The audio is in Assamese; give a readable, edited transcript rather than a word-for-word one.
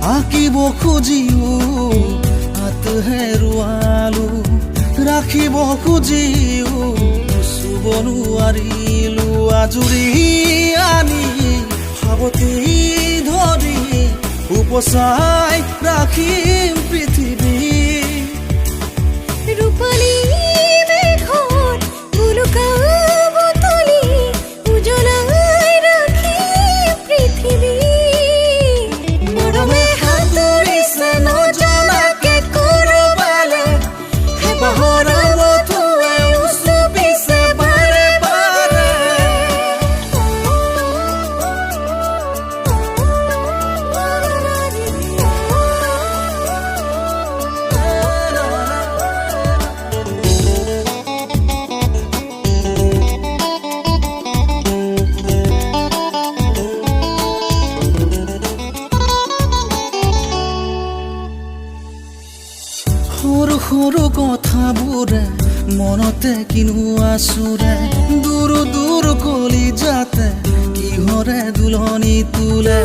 আঁকিব খুজিও হাত হেৰুৱালো ৰাখিব খুজিও চুব নোৱাৰিলো আজুৰি আনি সাৱটি ধৰি উপচাই ৰাখিম পৃথিৱী ৰূপালী মেঘত উলকা বতলি উজ্বলাই ৰাখি পৃথিবী মৰমে সাঁতুৰিছে নজনাকে কৰবালে হেঁপাহৰ বধুৱে উচুপিছে বাৰে বাৰে সৰু সৰু কথাবোৰে মনতে কিনো আচুৰে দূৰ দূৰ কলি যাতে কিহৰে দুলনি তোলে